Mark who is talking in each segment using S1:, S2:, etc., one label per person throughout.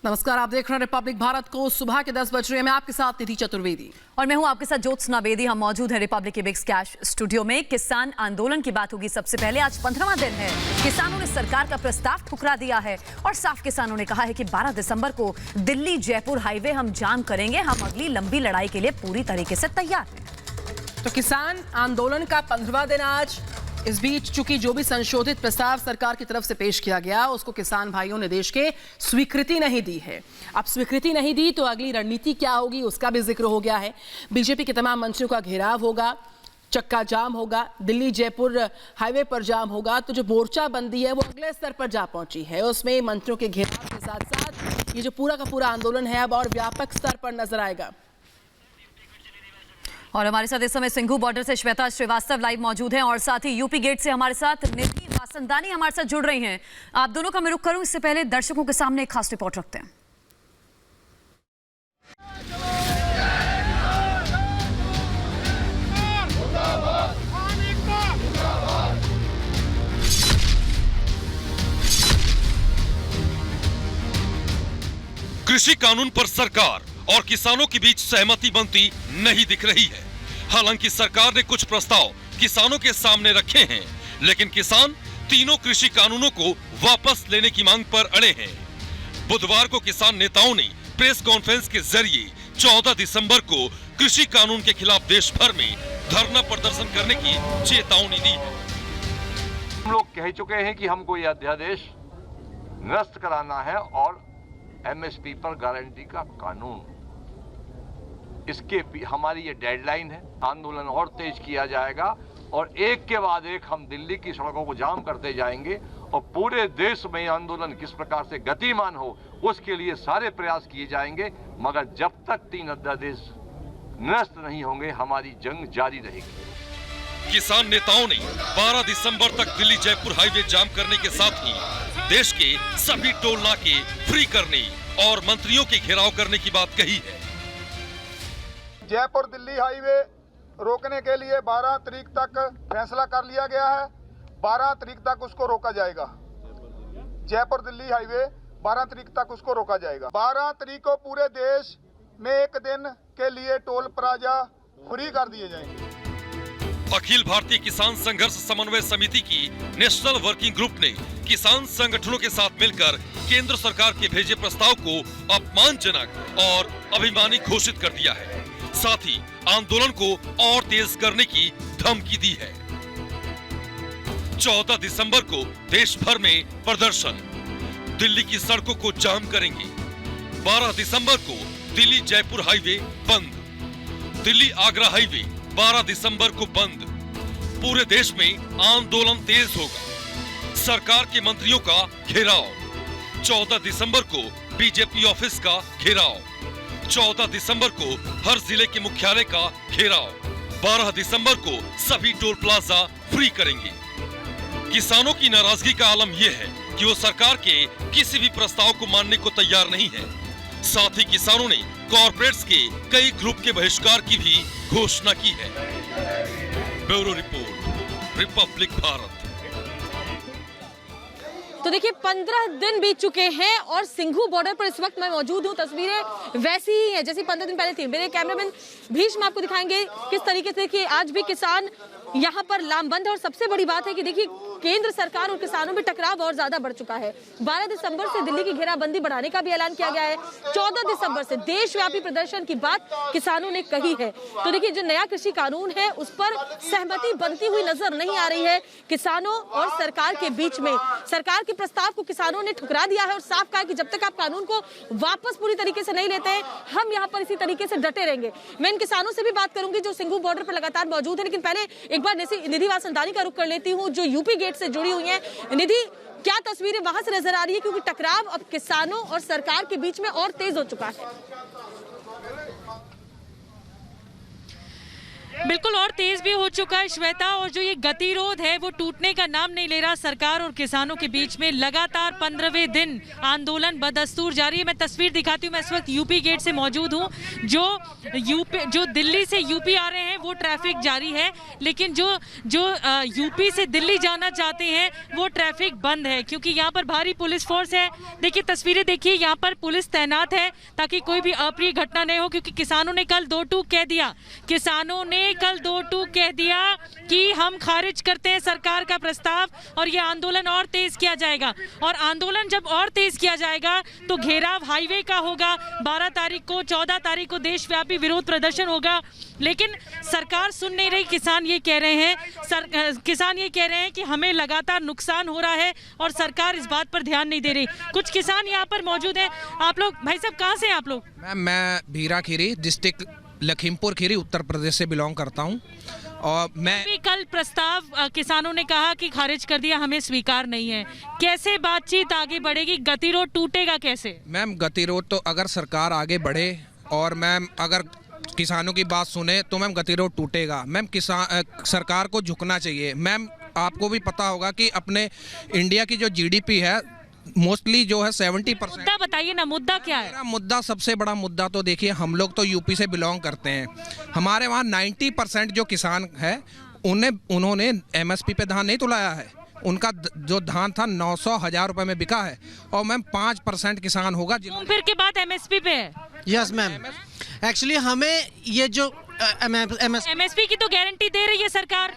S1: नमस्कार, आप देख रहे हैं रिपब्लिक भारत को। सुबह के 10 बज रहे हैं। मैं आपके साथ निधि चतुर्वेदी
S2: और मैं हूं आपके साथ ज्योत्सना बेदी। हम मौजूद हैं रिपब्लिक के बिग कैश स्टूडियो में। किसान आंदोलन की बात होगी सबसे पहले। आज 15वां दिन है। किसानों ने सरकार का प्रस्ताव ठुकरा दिया है और साफ किसानों ने कहा है कि 12 दिसंबर को दिल्ली जयपुर हाईवे हम जाम करेंगे। हम अगली लंबी लड़ाई के लिए पूरी तरीके से तैयार हैं।
S1: तो किसान आंदोलन का 15वां दिन आज। इस बीच चूंकि जो भी संशोधित प्रस्ताव सरकार की तरफ से पेश किया गया उसको किसान भाइयों ने देश के स्वीकृति नहीं दी है। अब स्वीकृति नहीं दी तो अगली रणनीति क्या होगी उसका भी जिक्र हो गया है। बीजेपी के तमाम मंत्रियों का घेराव होगा, चक्का जाम होगा, दिल्ली जयपुर हाईवे पर जाम होगा। तो जो मोर्चाबंदी है वो अगले स्तर पर जा पहुंची है। उसमें मंत्रियों के घेराव के साथ साथ ये जो पूरा का पूरा आंदोलन है अब और व्यापक स्तर पर नजर आएगा।
S2: और हमारे साथ इस समय सिंघू बॉर्डर से श्वेता श्रीवास्तव लाइव मौजूद हैं और साथ ही यूपी गेट से हमारे साथ निधि वासंदानी हमारे साथ जुड़ रही हैं। आप दोनों का मैं रुख करूं, इससे पहले दर्शकों के सामने एक खास रिपोर्ट रखते हैं।
S3: कृषि कानून पर सरकार और किसानों के बीच सहमति बनती नहीं दिख रही है। हालांकि सरकार ने कुछ प्रस्ताव किसानों के सामने रखे हैं, लेकिन किसान तीनों कृषि कानूनों को वापस लेने की मांग पर अड़े हैं। बुधवार को किसान नेताओं ने प्रेस कॉन्फ्रेंस के जरिए 14 दिसंबर को कृषि कानून के खिलाफ देश भर में धरना प्रदर्शन करने की चेतावनी दी है।
S4: हम लोग कह चुके हैं कि हमको यह अध्यादेश निरस्त कराना है और एमएसपी पर गारंटी का कानून, इसके हमारी ये डेडलाइन है। आंदोलन और तेज किया जाएगा और एक के बाद एक हम दिल्ली की सड़कों को जाम करते जाएंगे और पूरे देश में आंदोलन किस प्रकार से गतिमान हो उसके लिए सारे प्रयास किए जाएंगे। मगर जब तक 3 अध्यादेश निरस्त नहीं होंगे हमारी जंग जारी रहेगी।
S3: किसान नेताओं ने 12 दिसंबर तक दिल्ली जयपुर हाईवे जाम करने के साथ ही देश के सभी टोल नाके फ्री करने और मंत्रियों के घेराव करने की बात कही है।
S5: जयपुर दिल्ली हाईवे रोकने के लिए 12 तारीख तक फैसला कर लिया गया है। 12 तारीख तक उसको रोका जाएगा। जयपुर दिल्ली हाईवे 12 तारीख तक उसको रोका जाएगा। 12 तारीख को पूरे देश में एक दिन के लिए टोल प्लाजा फ्री कर दिए जाएंगे।
S3: अखिल भारतीय किसान संघर्ष समन्वय समिति की नेशनल वर्किंग ग्रुप ने किसान संगठनों के साथ मिलकर केंद्र सरकार के भेजे प्रस्ताव को अपमानजनक और अभिमानी घोषित कर दिया है। साथ ही आंदोलन को और तेज करने की धमकी दी है। 14 दिसंबर को देश भर में प्रदर्शन, दिल्ली की सड़कों को जाम करेंगे। 12 दिसंबर को दिल्ली जयपुर हाईवे बंद, दिल्ली आगरा हाईवे 12 दिसंबर को बंद। पूरे देश में आंदोलन तेज होगा। सरकार के मंत्रियों का घेराव। 14 दिसंबर को बीजेपी ऑफिस का घेराव। 14 दिसंबर को हर जिले के मुख्यालय का घेराव। 12 दिसंबर को सभी टोल प्लाजा फ्री करेंगे। किसानों की नाराजगी का आलम यह है कि वो सरकार के किसी भी प्रस्ताव को मानने को तैयार नहीं है। साथ ही किसानों ने कॉर्पोरेट्स के कई ग्रुप के बहिष्कार की भी घोषणा की है। Bureau report, Republic Bharat.
S6: तो देखिए 15 दिन बीत चुके हैं और सिंघू बॉर्डर पर इस वक्त मैं मौजूद हूं। तस्वीरें वैसी ही हैं जैसी 15 दिन पहले थी। मेरे कैमरामैन भीष्म आपको दिखाएंगे किस तरीके से कि आज भी किसान यहाँ पर लामबंद है। और सबसे बड़ी बात है कि देखिए केंद्र सरकार और किसानों में टकराव और ज्यादा बढ़ चुका है। 12 दिसंबर से दिल्ली की घेराबंदी बढ़ाने का भी ऐलान किया गया है। 14 दिसंबर से देशव्यापी प्रदर्शन की बात किसानों ने कही है। तो देखिए जो नया कृषि कानून है उस पर सहमति बनती हुई नजर नहीं आ रही है किसानों और सरकार के बीच में। सरकार के प्रस्ताव को किसानों ने ठुकरा दिया है और साफ कहा कि जब तक आप कानून को वापस पूरी तरीके से नहीं लेते हैं हम यहाँ पर इसी तरीके से डटे रहेंगे। मैं इन किसानों से भी बात करूंगी जो सिंघू बॉर्डर पर लगातार मौजूद है, लेकिन पहले एक बार निधि वासंदानी का रुख कर लेती हूँ जो यूपी गेट से जुड़ी हुई है। निधि, क्या तस्वीरें वहां से नजर आ रही है क्योंकि टकराव अब किसानों और सरकार के बीच में और तेज हो चुका है?
S7: बिल्कुल और तेज भी हो चुका है श्वेता, और जो ये गतिरोध है वो टूटने का नाम नहीं ले रहा। सरकार और किसानों के बीच में लगातार 15वें दिन आंदोलन बदस्तूर जारी है। मैं तस्वीर दिखाती हूँ, मैं इस वक्त यूपी गेट से मौजूद हूँ। जो दिल्ली से यूपी आ रहे हैं वो ट्रैफिक जारी है, लेकिन जो यूपी से दिल्ली जाना चाहते हैं वो ट्रैफिक बंद है, क्योंकि यहाँ पर भारी पुलिस फोर्स है। देखिए तस्वीरें देखिए, यहाँ पर पुलिस तैनात है ताकि कोई भी अप्रिय घटना नहीं हो, क्योंकि किसानों ने कल दो टूक कह दिया कि हम खारिज करते हैं सरकार का प्रस्ताव और ये आंदोलन और तेज किया जाएगा। और आंदोलन जब और तेज किया जाएगा तो घेराव हाईवे का होगा। 12 तारीख को 14 तारीख को देशव्यापी विरोध प्रदर्शन होगा, लेकिन सरकार सुन नहीं रही। किसान ये कह रहे हैं कि हमें लगातार नुकसान हो रहा है और सरकार इस बात पर ध्यान नहीं दे रही। कुछ किसान यहाँ पर मौजूद हैं। आप लोग भाई साहब कहाँ से हैं आप लोग?
S8: मैं भीरा खीरी डिस्ट्रिक्ट लखीमपुर खीरी उत्तर प्रदेश से बिलोंग करता हूँ। और मैं
S7: कल प्रस्ताव किसानों ने कहा कि खारिज कर दिया, हमें स्वीकार नहीं है। कैसे बातचीत आगे बढ़ेगी? गतिरोध टूटेगा कैसे?
S8: मैम गतिरोध तो अगर सरकार आगे बढ़े और मैम अगर किसानों की बात सुने तो मैम गतिरोध टूटेगा। मैम सरकार को झुकना चाहिए। मैम आपको भी पता होगा कि अपने इंडिया की जो जीडीपी है मोस्टली जो है 70%।
S7: मुद्दा बताइए ना, मुद्दा क्या है?
S8: मेरा मुद्दा सबसे बड़ा मुद्दा तो देखिए, हम लोग तो यूपी से बिलोंग करते हैं। हमारे वहाँ 90% जो किसान है उन्होंने एमएसपी पे धान नहीं तुलाया है। उनका जो धान था 900,000 रुपए में बिका है, और मैम 5% किसान होगा
S7: फिर के बाद एमएसपी पे है।
S9: यस मैम, एक्चुअली हमें ये जो
S7: एमएसपी की तो गारंटी दे रही है सरकार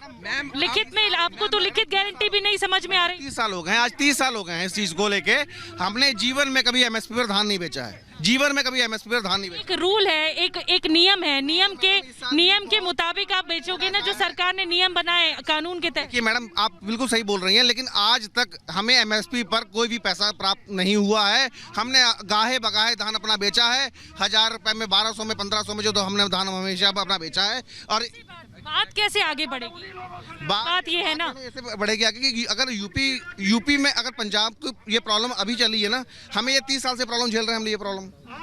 S7: लिखित में, आपको तो लिखित गारंटी भी नहीं समझ में आ रही।
S9: 30 साल हो गए, आज 30 साल हो गए हैं इस चीज को लेके। हमने जीवन में कभी एमएसपी पर धान नहीं बेचा है, जीवन में कभी एमएसपी पर धान नहीं बेचा।
S7: एक रूल है, एक नियम है, नियम के मुताबिक आप बेचोगे ना, जो सरकार ने नियम बनाए कानून के तहत।
S9: मैडम आप बिल्कुल सही बोल रही हैं, लेकिन आज तक हमें एमएसपी पर कोई भी पैसा प्राप्त नहीं हुआ है। हमने गाहे बगाहे धान अपना बेचा है, 1000 रुपए में, 1200 में, 1500 में, जो हमने धान हमेशा अपना बेचा है। और
S7: बात कैसे आगे बढ़ेगी? बात ये है ना,
S9: ऐसे बढ़ेगी आगे कि अगर यूपी में, अगर पंजाब को ये प्रॉब्लम अभी चली है ना, हमें ये 30 साल से प्रॉब्लम झेल रहे हैं।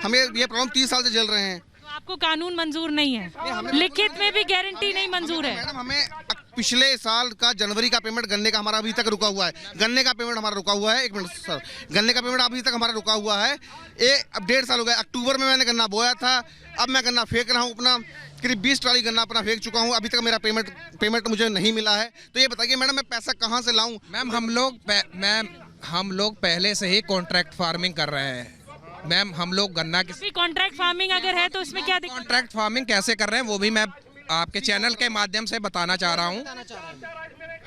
S9: हमें ये प्रॉब्लम 30 साल से झेल रहे हैं।
S7: तो आपको कानून मंजूर नहीं है, लिखित में भी गारंटी नहीं मंजूर है।
S9: मैडम हमें पिछले साल का जनवरी का पेमेंट गन्ने का हमारा अभी तक रुका हुआ है। गन्ने का पेमेंट हमारा रुका हुआ है। एक मिनट सर, गन्ने का पेमेंट अभी तक हमारा रुका हुआ है। अब 1.5 साल हो गया। अक्टूबर में मैंने गन्ना बोया था, अब मैं गन्ना फेंक रहा हूँ अपना, करीब 20 ट्राली गन्ना अपना फेंक चुका हूँ। अभी तक मेरा पेमेंट मुझे नहीं मिला है। तो ये बताइए मैडम, मैं पैसा कहाँ से लाऊं?
S8: मैम हम लोग पहले से ही कॉन्ट्रैक्ट फार्मिंग कर रहे हैं। मैम हम लोग गन्ना की
S7: कॉन्ट्रैक्ट फार्मिंग अगर है तो उसमें क्या दिक्कत?
S8: कॉन्ट्रैक्ट फार्मिंग कैसे कर रहे हैं वो भी मैं आपके चैनल के माध्यम से बताना चाह रहा हूँ।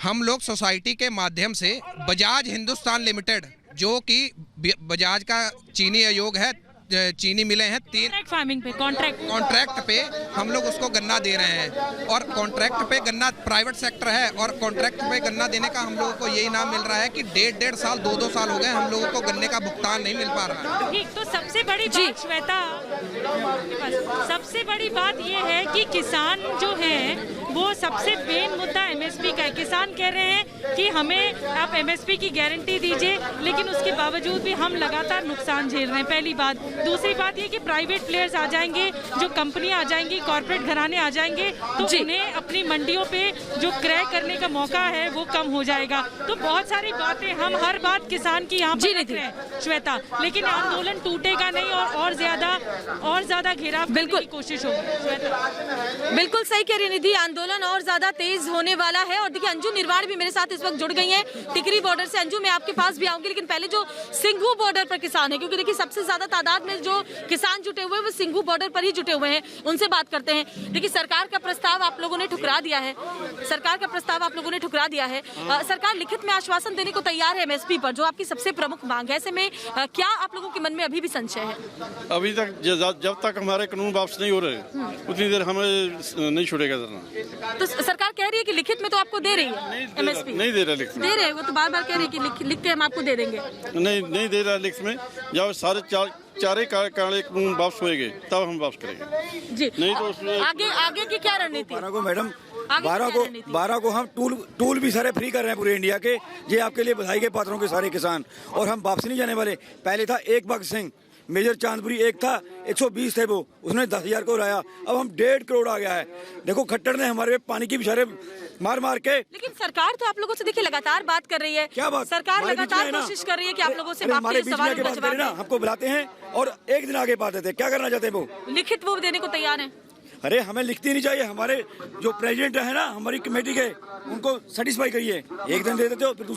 S8: हम लोग सोसाइटी के माध्यम से बजाज हिंदुस्तान लिमिटेड, जो कि बजाज का चीनी आयोग है, चीनी मिले हैं 3
S7: फार्मिंग पे
S8: कॉन्ट्रैक्ट पे हम लोग उसको गन्ना दे रहे हैं। और कॉन्ट्रैक्ट पे गन्ना प्राइवेट सेक्टर है, और कॉन्ट्रैक्ट पे गन्ना देने का हम लोगों को यही नाम मिल रहा है कि 1.5 साल 2 साल हो गए हम लोगों को गन्ने का भुगतान नहीं मिल पा रहा है।
S7: ठीक, तो सबसे बड़ी बात श्वेता, सबसे बड़ी बात ये है कि किसान जो है वो सबसे मेन मुद्दा एमएसपी का है। किसान कह रहे हैं कि हमें आप एमएसपी की गारंटी दीजिए, लेकिन उसके बावजूद भी हम लगातार नुकसान झेल रहे हैं। पहली बात। दूसरी बात ये कि प्राइवेट प्लेयर्स आ जाएंगे, जो कंपनियां आ जाएंगी, कॉर्पोरेट घराने आ जाएंगे, तो उन्हें अपनी मंडियों पे जो क्रय करने का मौका है वो कम हो जाएगा। तो बहुत सारी बातें, हम हर बात किसान की यहाँ पर रख रहे हैं श्वेता, लेकिन आंदोलन टूटेगा नहीं और ज्यादा घेराव करने की कोशिश होगी। श्वेता
S6: बिल्कुल सही कह रही निधि, आंदोलन और ज्यादा तेज होने वाला है। और देखिए अंजू निर्वाण भी मेरे साथ इस वक्त जुड़ गई हैं टिकरी बॉर्डर से। अंजू मैं आपके पास भी आऊंगी, लेकिन पहले जो सिंघू बॉर्डर पर किसान है, क्योंकि देखिए सबसे ज्यादा तादाद में जो किसान जुटे हुए हैं वो सिंघू बॉर्डर पर ही जुटे हुए हैं, उनसे बात करते हैं। देखिए सरकार का प्रस्ताव आप लोगों ने ठुकरा दिया है, सरकार लिखित में आश्वासन देने को तैयार है एमएसपी पर, जो आपकी सबसे प्रमुख मांग है। ऐसे में क्या आप लोगों के मन में अभी भी संशय है?
S10: अभी तक जब तक हमारे कानून वापस नहीं हो रहे उतनी देर हमें नहीं छूटेगा धरना।
S6: तो सरकार कह रही है कि लिखित में तो आपको दे रही है एमएसपी,
S10: नहीं दे रहा लिखित में,
S6: दे रहे हैं, वो तो बार बार कह रही है कि लिख के हम आपको दे देंगे।
S10: नहीं दे रहा लिखित में। जब सारे चारे काले कानून वापस होएंगे तब हम वापस करेंगे
S6: जी।
S10: नहीं तो
S6: आगे की क्या रणनीति?
S11: 12 को मैडम 12 को हम टूल भी सारे फ्री कर रहे हैं पूरे इंडिया के। ये आपके लिए बधाई के पात्रों के सारे किसान। और हम वापस नहीं जाने वाले। पहले था एक भगत सिंह, मेजर चांदपुरी एक था, 120 थे वो, उसने 10,000 को लाया। अब हम 1.5 करोड़ आ गया है। देखो खट्टर ने हमारे पानी की बिचारे मार मार के।
S6: लेकिन सरकार तो आप लोगों से देखिए लगातार बात कर रही है।
S11: क्या बात?
S6: सरकार
S11: हमारे बीच में
S6: लगातार
S11: है ना।
S6: कोशिश कर रही है कि आप लोगों से
S11: अरे
S6: माफी
S11: हमारे
S6: के
S11: बीच में
S6: सवाल
S11: आके
S6: का
S11: बात
S6: जवाब
S11: करें ना,
S6: दें।
S11: हमको बुलाते हैं और एक दिन आगे बात देते हैं। क्या करना चाहते हैं वो?
S6: लिखित वो देने को तैयार है।
S11: अरे हमें लिखती नहीं चाहिए, हमारे जो प्रेसिडेंट है ना हमारी कमेटी के, उनको सेटिस्फाई करिए। एक दिन दे देते हो फिर दूसरे